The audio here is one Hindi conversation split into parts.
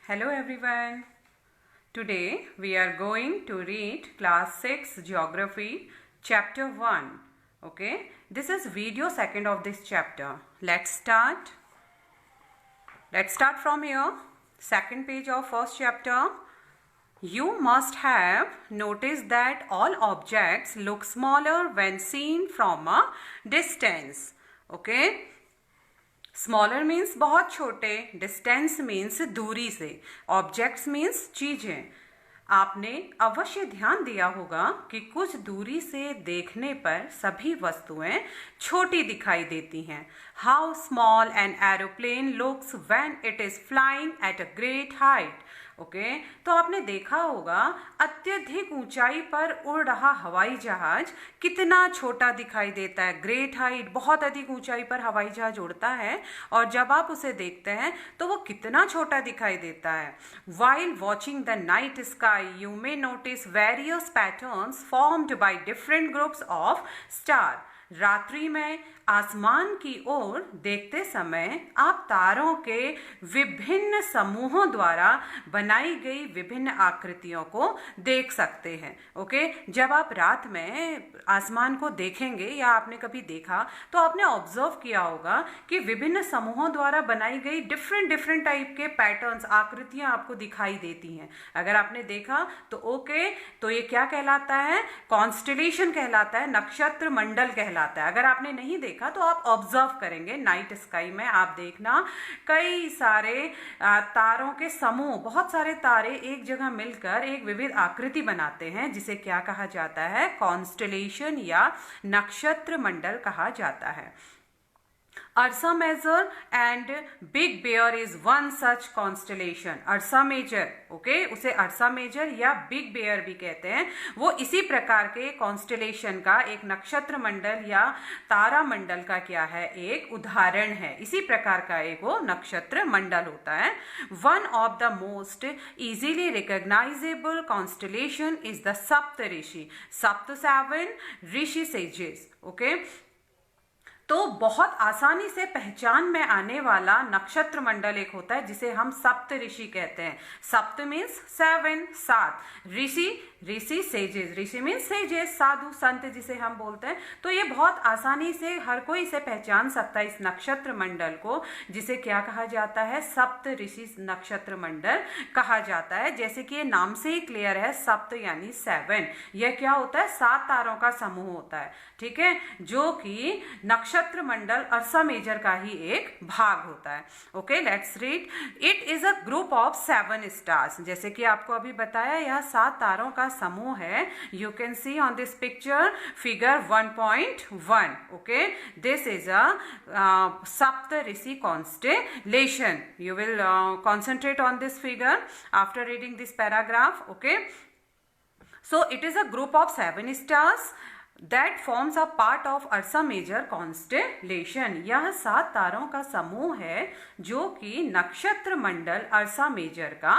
Hello everyone. Today we are going to read class 6 geography chapter 1. Okay, this is video second of this chapter. Let's start from here. Second page of first chapter. You must have noticed that all objects look smaller when seen from a distance. Okay, smaller means बहुत छोटे, डिस्टेंस मीन्स दूरी से, ऑब्जेक्ट्स मीन्स चीजें. आपने अवश्य ध्यान दिया होगा कि कुछ दूरी से देखने पर सभी वस्तुएं छोटी दिखाई देती हैं. How small an aeroplane looks when it is flying at a great height. Okay, तो आपने देखा होगा अत्यधिक ऊंचाई पर उड़ रहा हवाई जहाज कितना छोटा दिखाई देता है. ग्रेट हाइट, बहुत अधिक ऊंचाई पर हवाई जहाज उड़ता है और जब आप उसे देखते हैं तो वो कितना छोटा दिखाई देता है. While watching the night sky you may notice various patterns formed by different groups of star. रात्रि में आसमान की ओर देखते समय आप तारों के विभिन्न समूहों द्वारा बनाई गई विभिन्न आकृतियों को देख सकते हैं. ओके, जब आप रात में आसमान को देखेंगे या आपने कभी देखा तो आपने ऑब्जर्व किया होगा कि विभिन्न समूहों द्वारा बनाई गई डिफरेंट टाइप के पैटर्न्स, आकृतियां आपको दिखाई देती हैं. अगर आपने देखा तो ओके, तो ये क्या कहलाता है? कॉन्स्टेलेशन कहलाता है, नक्षत्र मंडल कहलाता है. अगर आपने नहीं देखा तो आप ऑब्जर्व करेंगे नाइट स्काई में, आप देखना कई सारे तारों के समूह, बहुत सारे तारे एक जगह मिलकर एक विविध आकृति बनाते हैं जिसे क्या कहा जाता है? कॉन्स्टेलेशन या नक्षत्र मंडल कहा जाता है. Ursa Major and Big Bear is one such constellation. Ursa Major, okay, उसे Ursa Major या Big Bear भी कहते हैं. वो इसी प्रकार के कॉन्स्टेलेशन का एक नक्षत्र मंडल या तारा मंडल का क्या है? एक उदाहरण है. इसी प्रकार का एक वो नक्षत्र मंडल होता है. One of the most easily recognizable constellation is the Saptarishi. Sapt 7 Rishi sages. Okay. तो बहुत आसानी से पहचान में आने वाला नक्षत्र मंडल एक होता है जिसे हम सप्त ऋषि कहते हैं. सप्त मीन्स 7, 7. ऋषि सेजेस, ऋषि मीन्स सेजेस, साधु संत जिसे हम बोलते हैं. तो ये बहुत आसानी से हर कोई इसे पहचान सकता है, इस नक्षत्र मंडल को, जिसे क्या कहा जाता है? सप्त ऋषि नक्षत्र मंडल कहा जाता है. जैसे कि ये नाम से ही क्लियर है, सप्त यानी 7. यह क्या होता है? 7 तारों का समूह होता है. ठीक है, जो कि नक्षत्र मंडल अर्सा मेजर का ही एक भाग होता है. Okay, let's read. It is a group of 7 stars. जैसे कि आपको अभी बताया, यह 7 तारों का समूह है. You can see on this picture figure 1.1. Okay, this is a Saptarishi constellation. You will concentrate on this figure after reading this paragraph. Okay, so it is a group of 7 stars that forms a part of Ursa Major constellation. यह 7 तारों का समूह है जो कि नक्षत्र मंडल अर्सा मेजर का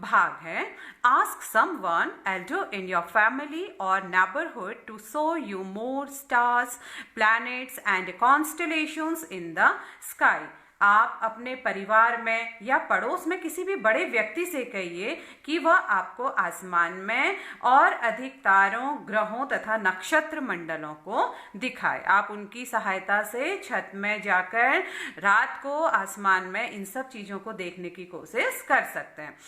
भाग है. Ask someone elder in your family or neighborhood to show you more stars, planets and constellations in the sky. आप अपने परिवार में या पड़ोस में किसी भी बड़े व्यक्ति से कहिए कि वह आपको आसमान में और अधिक तारों, ग्रहों तथा नक्षत्र मंडलों को दिखाए. आप उनकी सहायता से छत में जाकर रात को आसमान में इन सब चीजों को देखने की कोशिश कर सकते हैं.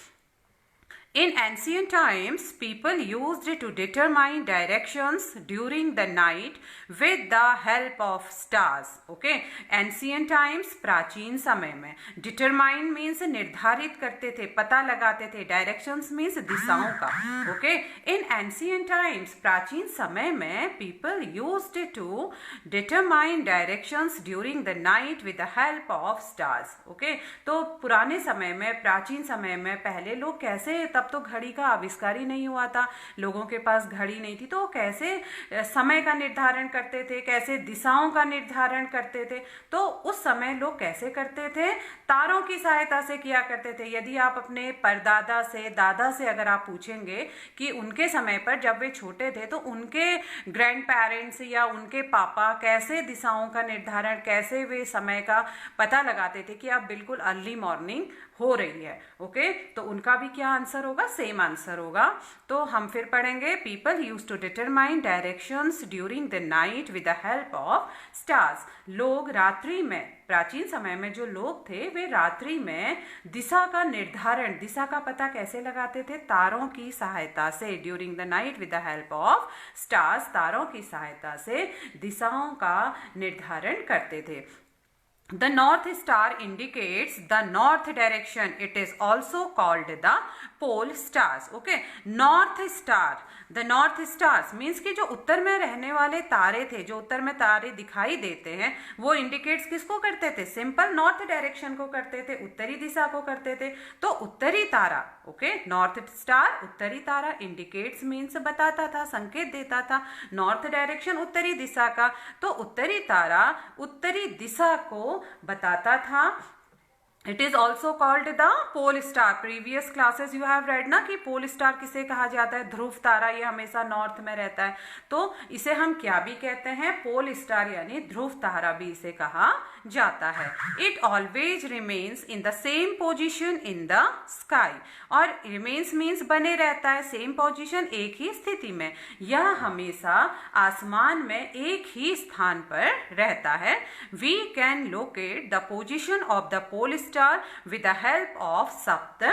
In ancient times, people used to determine directions during the night with the help of stars. Okay, ancient times, प्राचीन समय में. Determine means निर्धारित करते थे, पता लगाते थे. Directions means दिशाओं का. Okay, in ancient times, प्राचीन समय में people used to determine directions during the night with the help of stars. Okay, तो पुराने समय में, प्राचीन समय में पहले लोग कैसे तब तब तो घड़ी का आविष्कार ही नहीं हुआ था, लोगों के पास घड़ी नहीं थी, तो वो कैसे समय का निर्धारण करते थे, कैसे दिशाओं का निर्धारण करते थे? तो उस समय लोग कैसे करते थे? तारों की सहायता से किया करते थे। यदि आप अपने परदादा से, दादा से अगर आप पूछेंगे कि उनके समय पर जब वे छोटे थे तो उनके ग्रैंड पेरेंट्स या उनके पापा कैसे दिशाओं का निर्धारण, कैसे वे समय का पता लगाते थे कि अब बिल्कुल अर्ली मॉर्निंग हो रही है। ओके, तो उनका भी क्या आंसर होगा? सेम आंसर होगा। तो हम फिर पढ़ेंगे, people use to determine directions during the night with the help of stars. लोग रात्रि में, प्राचीन समय में जो लोग थे वे रात्रि में दिशा का निर्धारण, दिशा का पता कैसे लगाते थे? तारों की सहायता से। During the night with the help of stars, तारों की सहायता से दिशाओं का निर्धारण करते थे। The North Star indicates the north direction. It is also called the pole stars. Okay, North Star. The North Stars means कि जो उत्तर में रहने वाले तारे थे, जो उत्तर में तारे दिखाई देते हैं, वो इंडिकेट्स किसको करते थे? सिंपल नॉर्थ डायरेक्शन को करते थे, उत्तरी दिशा को करते थे। तो उत्तरी तारा, ओके, नॉर्थ स्टार उत्तरी तारा, इंडिकेट्स मीन्स बताता था, संकेत देता था, नॉर्थ डायरेक्शन उत्तरी दिशा का। तो उत्तरी तारा उत्तरी दिशा को बताता था। It is also called the pole star. Previous classes you have read ना कि पोल स्टार किसे कहा जाता है? ध्रुव तारा, ये हमेशा नॉर्थ में रहता है, तो इसे हम क्या भी कहते हैं? पोल स्टार यानी ध्रुव तारा भी इसे कहा जाता है। It always remains in the same position in the sky. और रिमेन्स मीन्स बने रहता है, सेम पोजिशन एक ही स्थिति में, यह हमेशा आसमान में एक ही स्थान पर रहता है। We can locate the position of the pole star with the help of सप्त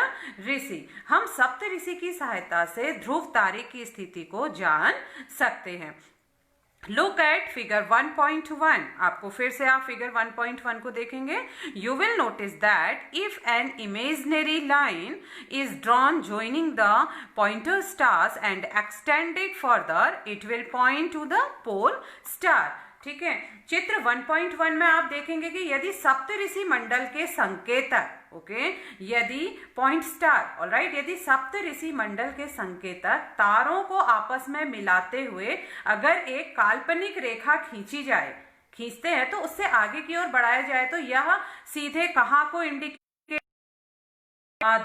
ऋषि। हम सप्त ऋषि की सहायता से ध्रुव तारे की स्थिति को जान सकते हैं। Look at figure 1.1। आपको फिर से आप फिगर 1.1 को देखेंगे, you will notice that if an imaginary line is drawn joining the pointer stars and extended further, it will point to the pole star. ठीक है, चित्र 1.1 में आप देखेंगे कि यदि सप्तऋषि मंडल के संकेतक, ओके, यदि पॉइंट स्टार, ऑलराइट, यदि सप्तऋषि मंडल के संकेतक तारों को आपस में मिलाते हुए अगर एक काल्पनिक रेखा खींची जाए, खींचते हैं तो उससे आगे की ओर बढ़ाया जाए, तो यह सीधे कहाँ को इंडिकेट,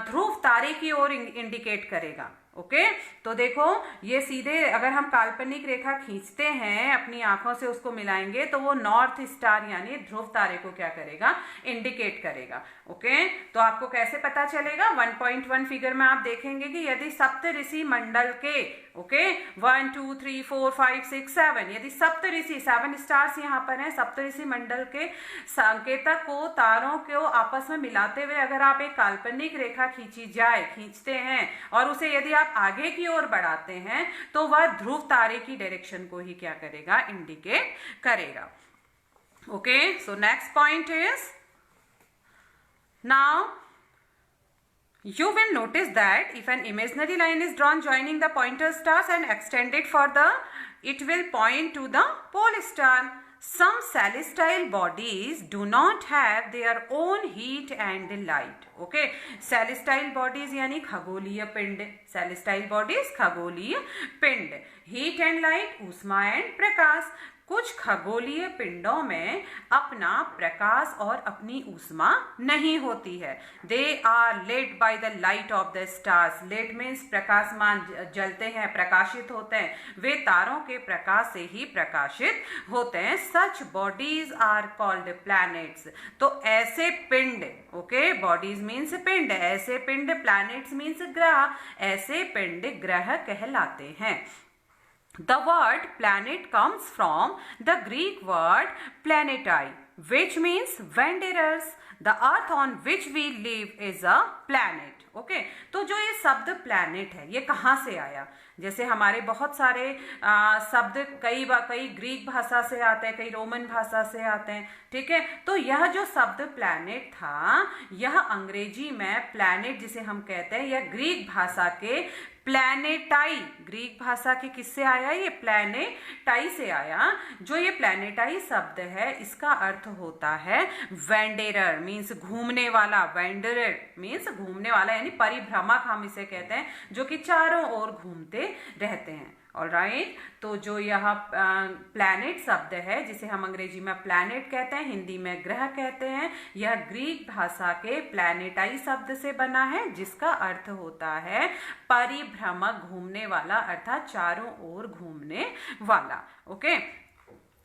ध्रुव तारे की ओर इंडिकेट करेगा। ओके, तो देखो ये सीधे अगर हम काल्पनिक रेखा खींचते हैं, अपनी आंखों से उसको मिलाएंगे, तो वो नॉर्थ स्टार यानी ध्रुव तारे को क्या करेगा? इंडिकेट करेगा। ओके, तो आपको कैसे पता चलेगा? 1.1 फिगर में आप देखेंगे कि यदि सप्तऋषि मंडल के, ओके, 1 2 3 4 5 6 7, यदि सप्तऋषि 7 स्टार्स यहाँ पर हैं, सप्तऋषि मंडल के संकेतक को, तारों को आपस में मिलाते हुए अगर आप एक काल्पनिक रेखा खींचते हैं और उसे यदि आप आगे की ओर बढ़ाते हैं, तो वह ध्रुव तारे की डायरेक्शन को ही क्या करेगा? इंडिकेट करेगा। Okay, so next point is, now you will notice that if an imaginary line is drawn joining the pointer stars and extended further, it will point to the pole star. Some celestial bodies do not have their own heat and light. Okay, celestial bodies यानी खगोलीय पिंड, celestial bodies खगोलीय पिंड, heat and light ऊष्मा एंड प्रकाश। कुछ खगोलीय पिंडों में अपना प्रकाश और अपनी ऊष्मा नहीं होती है। They are lit by the light of the stars. Lit means प्रकाशमान, जलते हैं, प्रकाशित होते हैं, वे तारों के प्रकाश से ही प्रकाशित होते हैं। सच बॉडीज आर कॉल्ड प्लैनेट्स। तो ऐसे पिंड, ओके, बॉडीज मीन्स पिंड, ऐसे पिंड, प्लैनेट्स मीन्स ग्रह, ऐसे पिंड ग्रह कहलाते हैं। The word planet comes from the Greek word planetai, which means wanderers. The earth on which we live is a planet. Okay, तो जो ये शब्द प्लैनेट है, ये कहाँ से आया? जैसे हमारे बहुत सारे शब्द कई ग्रीक भाषा से आते हैं, कई रोमन भाषा से आते हैं, ठीक है। तो यह जो शब्द प्लैनेट था, यह अंग्रेजी में प्लैनेट जिसे हम कहते हैं, यह ग्रीक भाषा के प्लैनेटाई, ग्रीक भाषा के किससे आया, ये प्लैनेटाई से आया। जो ये प्लैनेटाई शब्द है, इसका अर्थ होता है वेंडेरर, मीन्स घूमने वाला। वेंडेरर मीन्स घूमने वाला, यानी परिभ्रमक हम इसे कहते हैं, जो कि चारों ओर घूमते रहते हैं। ऑलराइट, तो जो यह प्लैनेट शब्द है, जिसे हम अंग्रेजी में प्लैनेट कहते हैं, हिंदी में ग्रह कहते हैं, यह ग्रीक भाषा के प्लैनेटाई शब्द से बना है, जिसका अर्थ होता है परिभ्रमक, घूमने वाला, अर्थात चारों ओर घूमने वाला। Okay,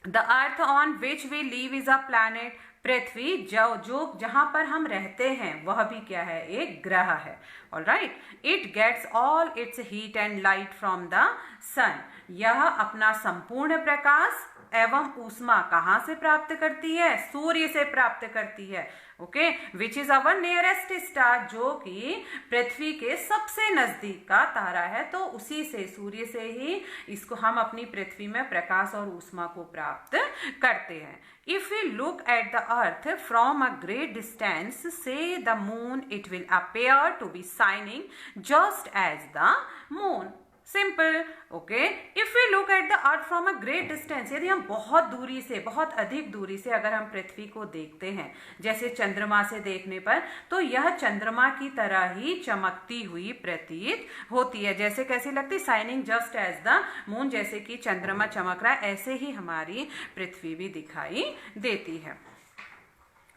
the earth on which we live is a planet. पृथ्वी जो जहां पर हम रहते हैं वह भी क्या है, एक ग्रह है। Alright, it gets all its heat and light from the sun. यह अपना संपूर्ण प्रकाश एवं ऊष्मा कहाँ से प्राप्त करती है, सूर्य से प्राप्त करती है। Okay, which is our nearest star, जो कि पृथ्वी के सबसे नजदीक का तारा है, तो उसी से, सूर्य से ही इसको हम अपनी पृथ्वी में प्रकाश और ऊष्मा को प्राप्त करते हैं। If we look at the earth from a great distance, say the moon, it will appear to be shining just as the moon. Simple. Okay, if we look at the earth from a great distance, यदि हम बहुत दूरी से, बहुत अधिक दूरी से अगर हम पृथ्वी को देखते हैं, जैसे चंद्रमा से देखने पर, तो यह चंद्रमा की तरह ही चमकती हुई प्रतीत होती है। जैसे कैसी लगती, shining just as the moon, जैसे कि चंद्रमा चमक रहा है, ऐसे ही हमारी पृथ्वी भी दिखाई देती है।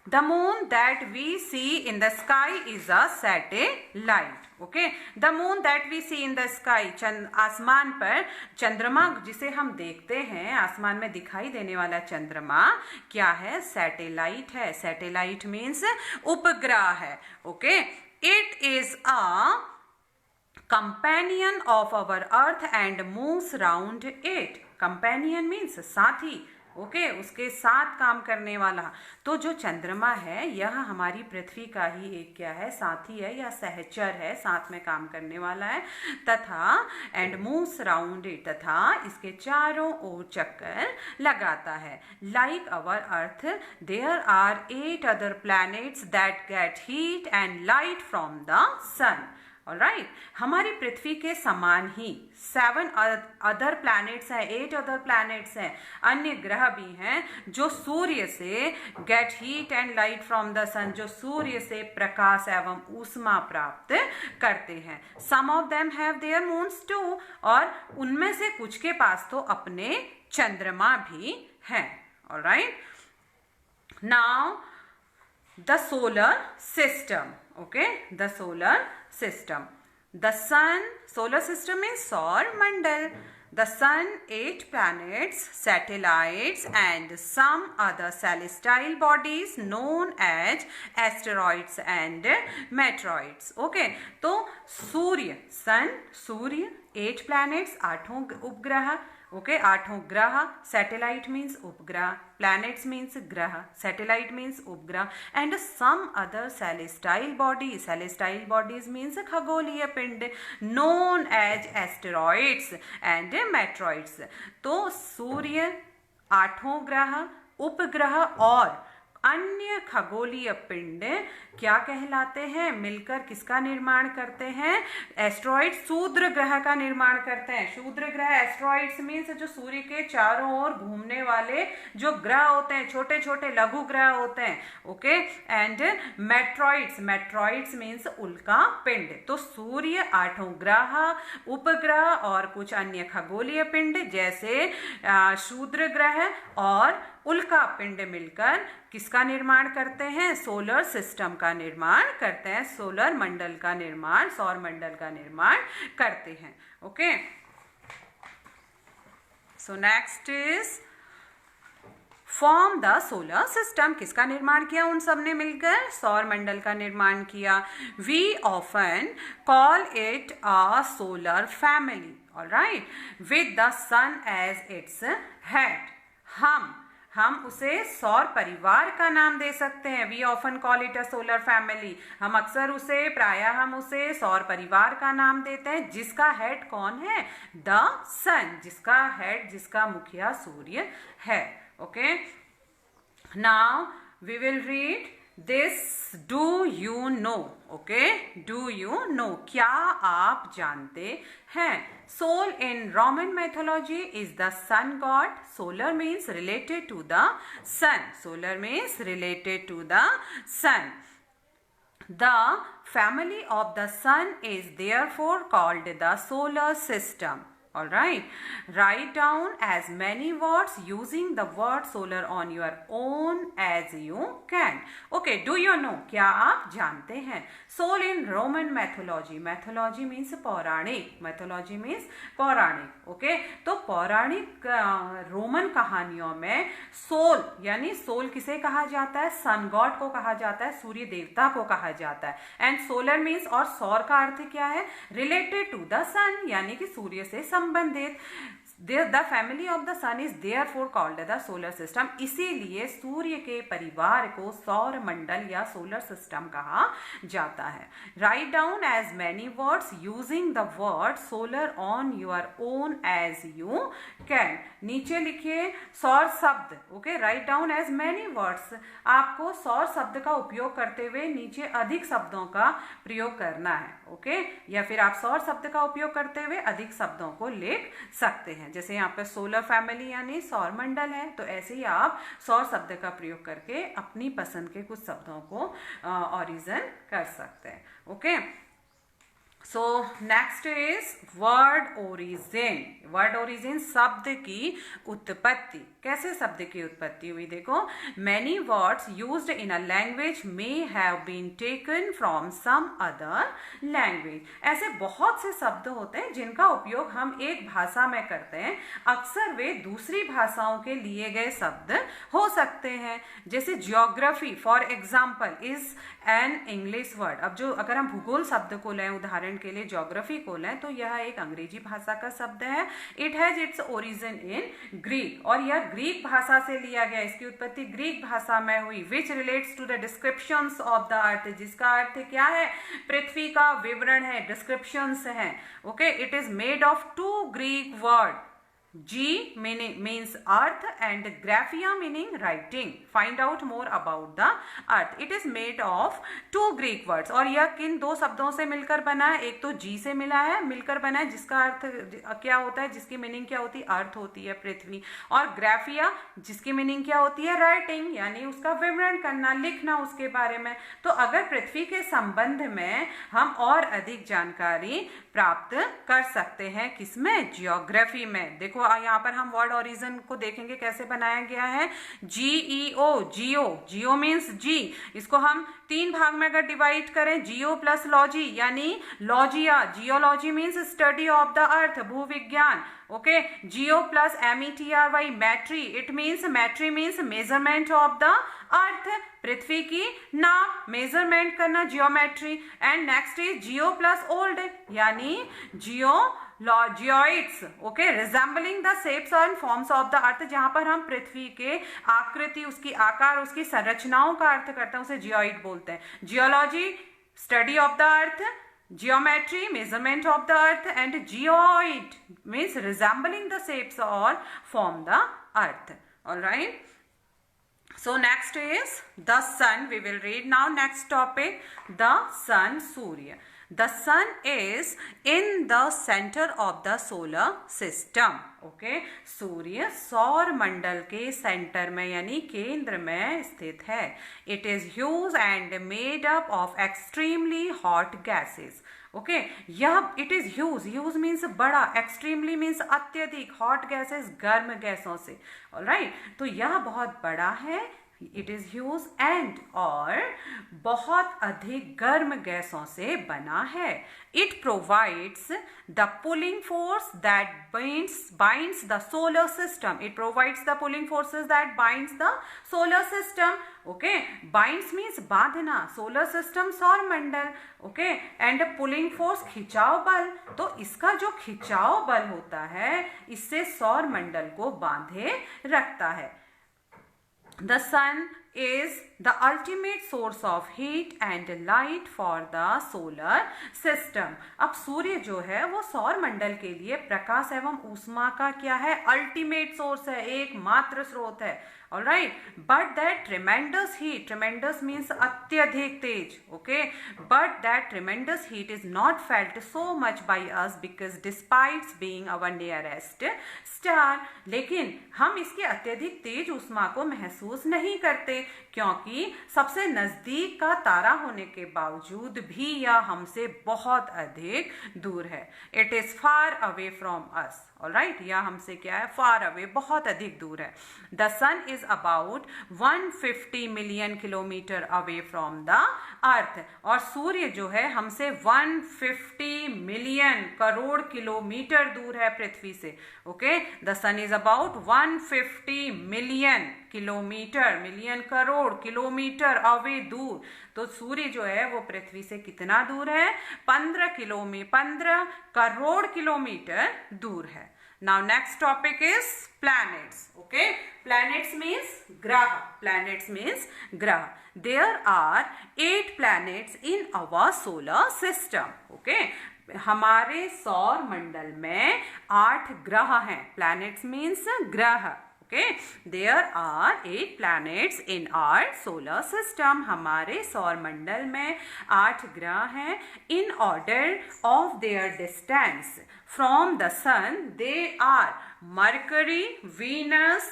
The moon that we see in the sky is a satellite. Okay, the moon that we see in the sky, आसमान पर चंद्रमा जिसे हम देखते हैं, आसमान में दिखाई देने वाला चंद्रमा क्या है, सैटेलाइट है। सैटेलाइट मीन्स उपग्रह है। Okay, it is a companion of our earth and moves round it. Companion means साथी। ओके, उसके साथ काम करने वाला। तो जो चंद्रमा है, यह हमारी पृथ्वी का ही एक क्या है, साथी है या सहचर है, साथ में काम करने वाला है। तथा एंड मूव्स राउंड इट, तथा इसके चारों ओर चक्कर लगाता है। Like our earth there are 8 other planets that get heat and light from the sun. Alright, हमारी पृथ्वी के समान ही 7 अदर प्लैनेट्स हैं, 8 अदर प्लैनेट्स हैं, अन्य ग्रह भी हैं, जो सूर्य से get heat and light from the sun, जो सूर्य से प्रकाश एवं ऊष्मा प्राप्त करते हैं। Some of them have their moons too, और उनमें से कुछ के पास तो अपने चंद्रमा भी हैं। Alright, now the solar system. Okay, the solar system. The sun, solar system is Saur Mandal. The sun, 8 planets, satellites and some other celestial bodies known as asteroids and meteoroids. Okay, तो सूर्य, sun, सूर्य, 8 planets, 8 उपग्रह। ओके, 8 ग्रह। सैटेलाइट मीन्स उपग्रह, प्लैनेट्स मीन्स ग्रह, सैटेलाइट मीन्स उपग्रह, and some other celestial body. Celestial bodies means खगोलीय पिंड, known as asteroids and meteoroids. तो सूर्य, 8 ग्रह, उपग्रह और अन्य खगोलीय पिंड क्या कहलाते हैं, मिलकर किसका निर्माण करते हैं, एस्ट्रॉइड, शूद्र ग्रह का निर्माण करते हैं। शूद्र ग्रह, एस्ट्रॉइड्स मीन्स जो सूर्य के चारों ओर घूमने वाले जो ग्रह होते हैं, छोटे छोटे लघु ग्रह होते हैं। Okay, and meteoroids, meteoroids means उल्का पिंड। तो सूर्य, 8 ग्रह, उपग्रह और कुछ अन्य खगोलीय पिंड जैसे शूद्र ग्रह और उल्का पिंड मिलकर किसका निर्माण करते हैं, सोलर सिस्टम का निर्माण करते हैं, सोलर मंडल का निर्माण, सौर मंडल का निर्माण करते हैं। Okay, so next is form the solar system. किसका निर्माण किया, उन सब ने मिलकर सौर मंडल का निर्माण किया। We often call it a solar family, alright, with the sun as its head. हम उसे सौर परिवार का नाम दे सकते हैं। We often call it a solar family. हम अक्सर उसे, प्रायः हम उसे सौर परिवार का नाम देते हैं, जिसका हेड कौन है? द सन, जिसका हेड, जिसका मुखिया सूर्य है। Okay, now we will read this. Do you know? Okay, do you know, क्या आप जानते हैं? Sol in Roman mythology is the sun god. Solar means related to the sun. Solar means related to the sun. The family of the sun is therefore called the solar system. Alright, write down as many words using the word solar on your own as you can. Okay, do you know? क्या आप जानते हैं? Soul in Roman mythology. Mythology means पौराणिक. Mythology means पौराणिक. Okay, तो पौराणिक रोमन कहानियों में सोल, यानी सोल किसे कहा जाता है? सन गॉड को कहा जाता है, सूर्य देवता को कहा जाता है. एंड सोलर मीन्स, और सौर का अर्थ क्या है? रिलेटेड टू द सन, यानी कि सूर्य से संबंधित. The family of the sun is therefore called the solar system. इसीलिए सूर्य के परिवार को सौर मंडल या सोलर सिस्टम कहा जाता है. Write down as many words using the word solar on your own as you can. नीचे लिखिए सौर शब्द. Okay, write down as many words. आपको सौर शब्द का उपयोग करते हुए नीचे अधिक शब्दों का प्रयोग करना है. ओके, या फिर आप सौर शब्द का उपयोग करते हुए अधिक शब्दों को लिख सकते हैं. जैसे यहाँ पर सोलर फैमिली यानी सौर मंडल है, तो ऐसे ही आप सौर शब्द का प्रयोग करके अपनी पसंद के कुछ शब्दों को ओरिजिन कर सकते हैं. Okay, so next is word origin. Word origin, शब्द की उत्पत्ति. कैसे शब्द की उत्पत्ति हुई? देखो, many words used in a language may have been taken from some other language. ऐसे बहुत से शब्द होते हैं जिनका उपयोग हम एक भाषा में करते हैं. अक्सर वे दूसरी भाषाओं के लिए गए शब्द हो सकते हैं. जैसे geography for example is an English word. अब जो, अगर हम भूगोल शब्द को लें, उदाहरण के लिए ज्योग्राफी को लें, तो यह एक अंग्रेजी भाषा का शब्द है. It has its origin in Greek, और यह ग्रीक भाषा से लिया गया. इसकी उत्पत्ति ग्रीक भाषा में हुई. Which relates to the descriptions of the earth, जिसका अर्थ क्या है? पृथ्वी का विवरण है, डिस्क्रिप्शंस है. Okay, it is made of 2 Greek word. G means earth and graphia meaning writing. Find out more about the earth. It is made of 2 Greek words. और यह किन 2 शब्दों से मिलकर बना है? एक तो G से मिला है, मिलकर बना है, जिसका अर्थ क्या होता है? जिसकी मीनिंग क्या होती है? अर्थ होती है, पृथ्वी. और ग्राफिया, जिसकी मीनिंग क्या होती है? राइटिंग, यानी उसका विवरण करना, लिखना उसके बारे में. तो अगर पृथ्वी के संबंध में हम और अधिक जानकारी प्राप्त कर सकते हैं, किसमें? जियोग्राफी में. देखो, यहाँ पर हम वर्ड ओरिजिन को देखेंगे कैसे बनाया गया है. GEO, जियो. जियो मीन्स जी. इसको हम 3 भाग में अगर डिवाइड करें, जियो प्लस लॉजी यानी logia. Geology means study of the earth, भूविज्ञान. Okay, geo plus METRY, metry. It means, metry means measurement of the earth, पृथ्वी की नाप, मेजरमेंट करना, geometry. And next is geo plus old यानी geoids. Okay, resembling the shapes and forms of the earth, जहां पर हम पृथ्वी के आकृति, उसकी आकार, उसकी संरचनाओं का अर्थ करते हैं, उसे जियोइड बोलते हैं. Geology, study of the earth. Geometry, measurement of the earth. And geoid means resembling the shapes or form the earth. Alright. So next is the sun. We will read now next topic. The sun, Surya. The sun is in the center of the solar system. Okay, सूर्य सौर मंडल के सेंटर में यानी केंद्र में स्थित है. It is huge and made up of extremely hot gases. Okay, यह it is huge. Huge means बड़ा, एक्सट्रीमली मीन्स अत्यधिक, हॉट गैसेस गर्म गैसों से. ऑलराइट, तो यह बहुत बड़ा है. इट इज ह्यूज एंड, और बहुत अधिक गर्म गैसों से बना है. It provides the pulling force that binds the solar system. It provides the pulling forces that binds the solar system. Okay, binds means बांधना, solar system सौर मंडल. Okay, and pulling force खिंचाव बल. तो इसका जो खिंचाव बल होता है, इससे सौर मंडल को बांधे रखता है. The sun is the ultimate source of heat and light for the solar system. अब सूर्य जो है वो सौर मंडल के लिए प्रकाश एवं ऊष्मा का क्या है, अल्टीमेट सोर्स है, एकमात्र स्रोत है. All right, but that tremendous heat, tremendous means अत्यधिक तेज, okay, but that tremendous heat is not felt so much by us because despite being our nearest star, लेकिन हम इसके अत्यधिक तेज ऊष्मा को महसूस नहीं करते क्योंकि सबसे नजदीक का तारा होने के बावजूद भी यह हमसे बहुत अधिक दूर है. It is far away from us. Alright, या हमसे क्या है, फार अवे, बहुत अधिक दूर है. The sun is about 150 million kilometre away from the earth. और सूर्य जो है हमसे 150 मिलियन करोड़ किलोमीटर दूर है पृथ्वी से. Okay, the sun is about 150 million kilometre, million crore kilometre away, दूर. तो सूर्य जो है वो पृथ्वी से कितना दूर है, 15 करोड़ किलोमीटर दूर है. Now next topic is planets. Okay, planets means graha. Planets means graha. There are 8 planets in our solar system. Okay, हमारे सौर मंडल में 8 ग्रह हैं. Planets means ग्रह. Okay, there are 8 planets in our solar system. हमारे सौर मंडल में 8 ग्रह हैं. In order of their distance from the sun, they are Mercury, Venus,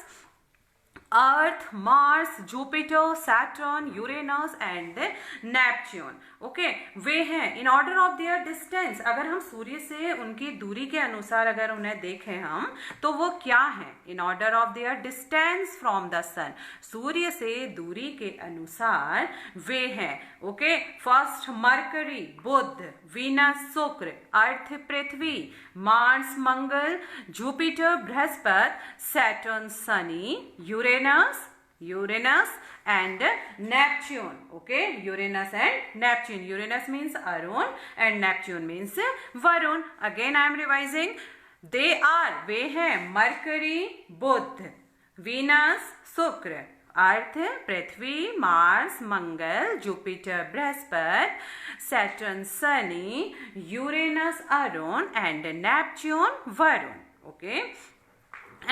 Earth, Mars, Jupiter, Saturn, Uranus and Neptune. Okay, वे हैं in order of their distance. अगर हम सूर्य से उनकी दूरी के अनुसार अगर उन्हें देखें हम, तो वो क्या हैं, in order of their distance from the sun. सूर्य से दूरी के अनुसार वे हैं. ओके, फर्स्ट मरकरी बुध, वीनस शुक्र, अर्थ पृथ्वी, मार्स मंगल, जुपिटर बृहस्पति, सैटर्न शनि, Uranus and Neptune. Okay, Uranus and Neptune. Uranus means Arun and Neptune means Varun. Again I am revising. They are, वे हैं मरकरी बुध, वीनस शुक्र, अर्थ पृथ्वी, मार्स मंगल, जुपिटर बृहस्पति, सैटर्न शनि, यूरेनस अरुण एंड नेपच्यून वरुण. Okay,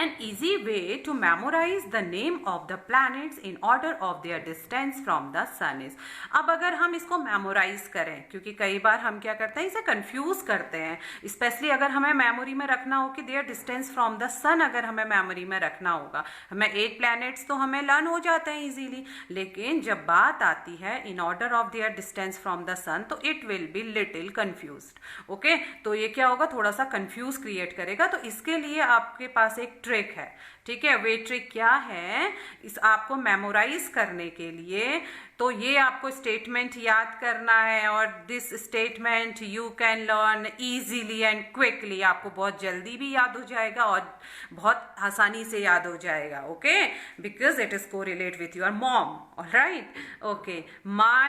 An easy way to memorize the name of the planets in order of their distance from the sun is. अब अगर हम इसको मेमोराइज करें, क्योंकि कई बार हम क्या करते हैं, इसे कंफ्यूज करते हैं, स्पेशली अगर हमें मेमोरी में रखना हो कि देयर डिस्टेंस फ्रॉम द सन अगर हमें मेमोरी में रखना होगा, हमें 8 प्लैनेट्स तो हमें लर्न हो जाते हैं इजीली, लेकिन जब बात आती है in order of their distance from the sun तो it will be little confused. Okay, तो ये क्या होगा, थोड़ा सा कंफ्यूज क्रिएट करेगा. तो इसके लिए आपके पास एक ट्रिक है. ठीक है, वे ट्रिक क्या है, इस आपको मेमोराइज करने के लिए, तो ये आपको स्टेटमेंट याद करना है और this statement you can learn easily and quickly. आपको बहुत जल्दी भी याद हो जाएगा और बहुत आसानी से याद हो जाएगा. Okay, because it is correlate with your mom. Alright, okay, my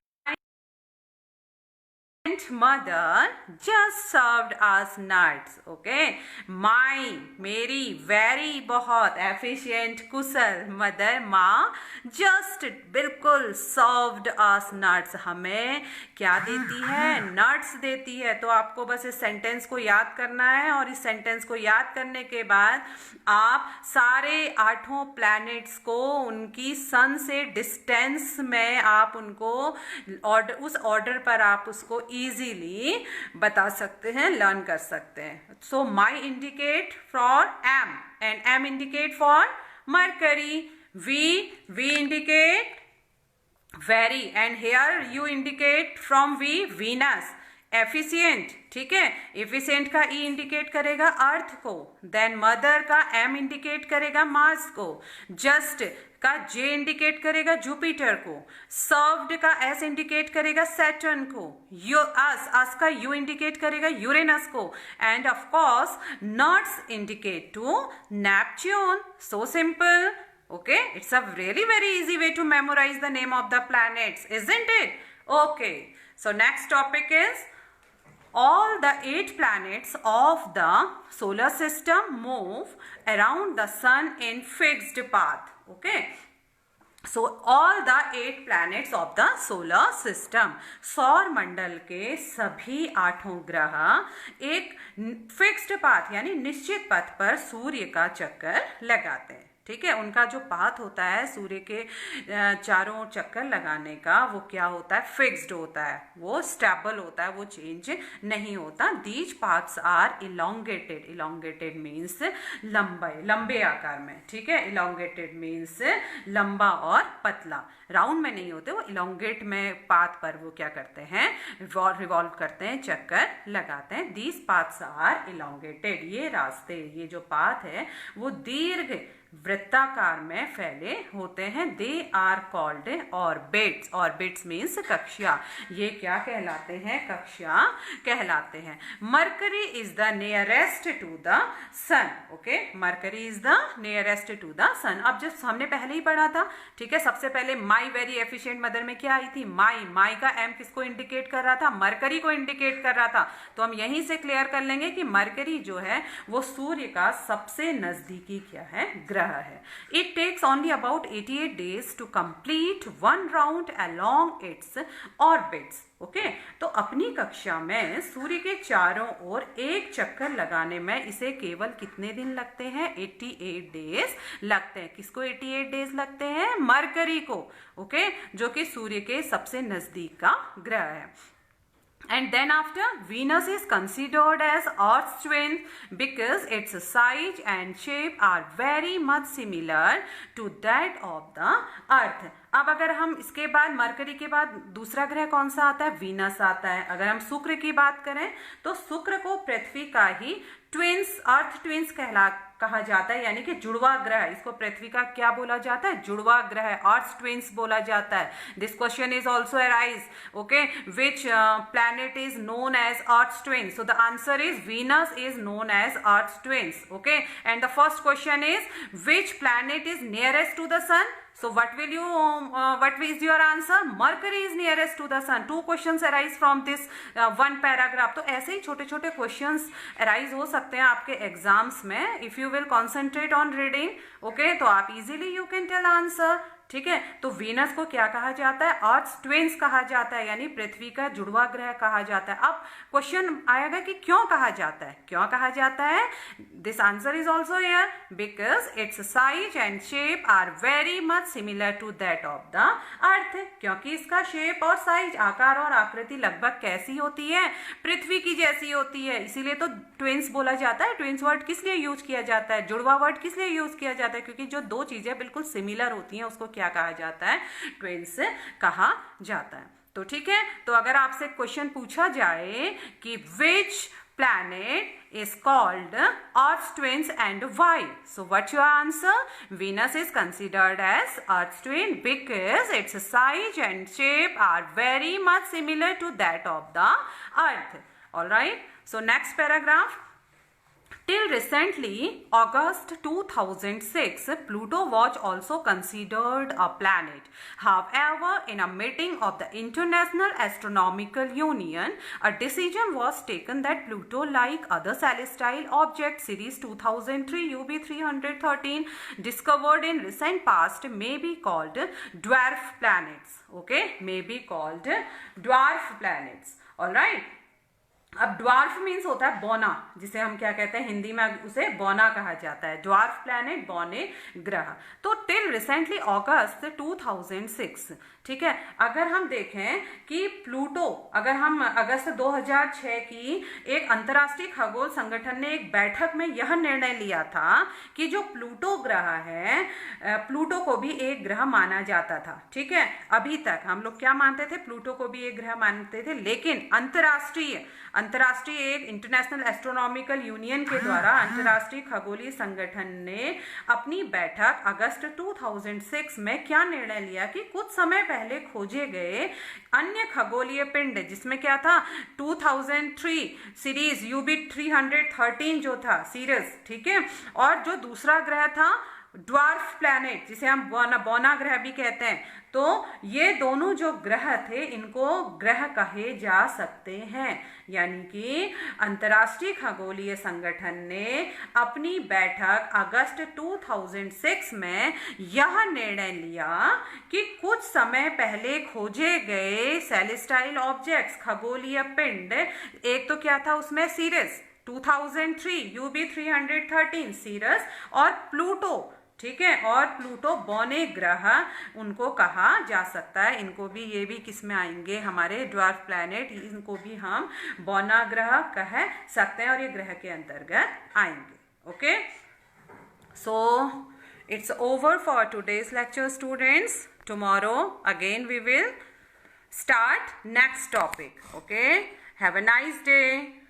mother just served us nuts. Okay, my, मेरी, very, बहुत, efficient, कुशल, mother, माँ, just, बिल्कुल, served us nuts, हमें क्या देती है, nuts देती है. तो आपको बस इस सेंटेंस को याद करना है और इस सेंटेंस को याद करने के बाद आप सारे 8 प्लैनेट्स को उनकी सन से डिस्टेंस में आप उनको उस ऑर्डर पर आप उसको इजीली बता सकते हैं, लर्न कर सकते हैं. So my indicate for M and M indicate for Mercury, V indicate very and here you indicate from Venus. Efficient, ठीक है, एफिशिएंट का ई इंडिकेट करेगा अर्थ को, देन मदर का एम इंडिकेट करेगा मार्स को, जस्ट का जे इंडिकेट करेगा जुपिटर को, सर्व्ड का एस इंडिकेट करेगा सैटर्न को, अस का यू इंडिकेट करेगा यूरेनस को, and of course nuts indicate to Neptune. So simple. Okay, it's a really very easy way to memorize the name of the planets, isn't it? Okay, so next topic is all the 8 planets of the solar system move around the sun in fixed path. Okay, so all the 8 planets of the solar system, सौर मंडल के सभी 8 ग्रह एक फिक्स्ड पाथ यानी निश्चित पथ पर सूर्य का चक्कर लगाते हैं। ठीक है, उनका जो पाथ होता है सूर्य के चारों चक्कर लगाने का, वो क्या होता है, फिक्स्ड होता है, वो स्टेबल होता है, वो चेंज नहीं होता। These paths are elongated, elongated means लंबे आकार में। ठीक है, इलोंगेटेड मीन्स लंबा और पतला, राउंड में नहीं होते, वो इलोंगेट में पाथ पर वो क्या करते हैं, रिवॉल्व करते हैं, चक्कर लगाते हैं। दीज पाथ्स आर इलोंगेटेड, ये रास्ते, ये जो पाथ है वो दीर्घ वृत्ताकार में फैले होते हैं। They are called orbits, orbits means कक्षा, ये क्या कहलाते हैं, कक्षा कहलाते हैं। Mercury is the nearest to the sun, okay, Mercury is the nearest to the sun. अब जो हमने पहले ही पढ़ा था, ठीक है, सबसे पहले माई वेरी एफिशिएंट मदर में क्या आई थी, माई, माई का एम किसको इंडिकेट कर रहा था, मरकरी को इंडिकेट कर रहा था। तो हम यहीं से क्लियर कर लेंगे कि मरकरी जो है वो सूर्य का सबसे नजदीकी क्या है, ग्रह है। It takes only about 88 days to complete one round along its orbits. Okay, तो अपनी कक्षा में सूर्य के चारों ओर एक चक्कर लगाने में इसे केवल कितने दिन लगते हैं, 88 डेज लगते हैं। किसको 88 डेज लगते हैं, मरकरी को, ओके, जो कि सूर्य के सबसे नजदीक का ग्रह है। And then after, Venus is considered as Earth's twin because its size and shape are very much similar to that of the Earth. अब अगर हम इसके बाद मरकरी के बाद दूसरा ग्रह कौन सा आता है, वीनस आता है। अगर हम शुक्र की बात करें तो शुक्र को पृथ्वी का ही ट्विंस, अर्थ ट्विंस कहा जाता है, यानी कि जुड़वा ग्रह। इसको पृथ्वी का क्या बोला जाता है, जुड़वा ग्रह, अर्थ ट्विंस बोला जाता है। This question is also arise, okay, which planet is known as earth twins. So the answer is Venus is known as earth twins, okay. And the first question is which planet is nearest to the sun. So what is your answer? Mercury is nearest to the sun. 2 questions arise from this one paragraph. तो ऐसे ही छोटे छोटे questions arise हो सकते हैं आपके एग्जाम्स में. If you will concentrate on reading, okay, तो आप easily you can tell answer. ठीक है, तो वीनस को क्या कहा जाता है, अर्थ ट्विंस कहा जाता है, यानी पृथ्वी का जुड़वा ग्रह कहा जाता है। अब क्वेश्चन आएगा कि क्यों कहा जाता है, क्यों कहा जाता है। This answer is also here because its size and shape are very much similar to that of the earth. क्योंकि इसका शेप और साइज, आकार और आकृति लगभग कैसी होती है, पृथ्वी की जैसी होती है, इसीलिए तो ट्विंस बोला जाता है। ट्विंस वर्ड किस लिए यूज किया जाता है, जुड़वा वर्ड किस लिए यूज किया जाता है, क्योंकि जो दो चीजें बिल्कुल सिमिलर होती हैं उसको क्या कहा जाता है, ट्विंस कहा जाता है। तो ठीक है, तो अगर आपसे क्वेश्चन पूछा जाए कि विच planet is called Earth's twins and why? So what's your answer? Venus is considered as Earth's twin because its size and shape are very much similar to that of the Earth. All right. So next paragraph. Till recently, August 2006, Pluto was also considered a planet. However, in a meeting of the International Astronomical Union, a decision was taken that Pluto, like other celestial objects, Series 2003 UB 313, discovered in recent past, may be called dwarf planets. Okay, may be called dwarf planets. All right. अब ड्वार्फ मीन्स होता है बौना, जिसे हम क्या कहते हैं हिंदी में, उसे बौना कहा जाता है। ड्वार्फ प्लैनेट, बौने ग्रह। तो टिल रिसेंटली अगस्त 2006, ठीक है, अगर हम देखें कि प्लूटो, अगर हम अगस्त 2006 की एक अंतर्राष्ट्रीय खगोल संगठन ने एक बैठक में यह निर्णय लिया था कि जो प्लूटो ग्रह है, प्लूटो को भी एक ग्रह माना जाता था। ठीक है, अभी तक हम लोग क्या मानते थे, प्लूटो को भी एक ग्रह मानते थे, लेकिन अंतर्राष्ट्रीय एक इंटरनेशनल एस्ट्रोनॉमिकल यूनियन के द्वारा अंतर्राष्ट्रीय खगोलीय संगठन ने अपनी बैठक अगस्त 2006 में क्या निर्णय लिया कि कुछ समय पहले खोजे गए अन्य खगोलीय पिंड, जिसमें क्या था 2003 सीरीज UB 313 जो था सीरीज, ठीक है, और जो दूसरा ग्रह था ड्वार्फ प्लैनेट जिसे हम बौना ग्रह भी कहते हैं, तो ये दोनों जो ग्रह थे इनको ग्रह कहे जा सकते हैं। यानी कि अंतर्राष्ट्रीय खगोलीय संगठन ने अपनी बैठक अगस्त 2006 में यह निर्णय लिया कि कुछ समय पहले खोजे गए सेलेस्टाइल ऑब्जेक्ट्स, खगोलीय पिंड, एक तो क्या था उसमें सीरस 2003, UB313 सीरस और प्लूटो, ठीक है, और प्लूटो बौने ग्रह उनको कहा जा सकता है। इनको भी, ये भी किस में आएंगे, हमारे ड्वार्फ प्लैनेट, इनको भी हम बौना ग्रह कह सकते हैं और ये ग्रह के अंतर्गत आएंगे। Okay, so it's over for today's lecture students. Tomorrow again we will start next topic. Okay, have a nice day.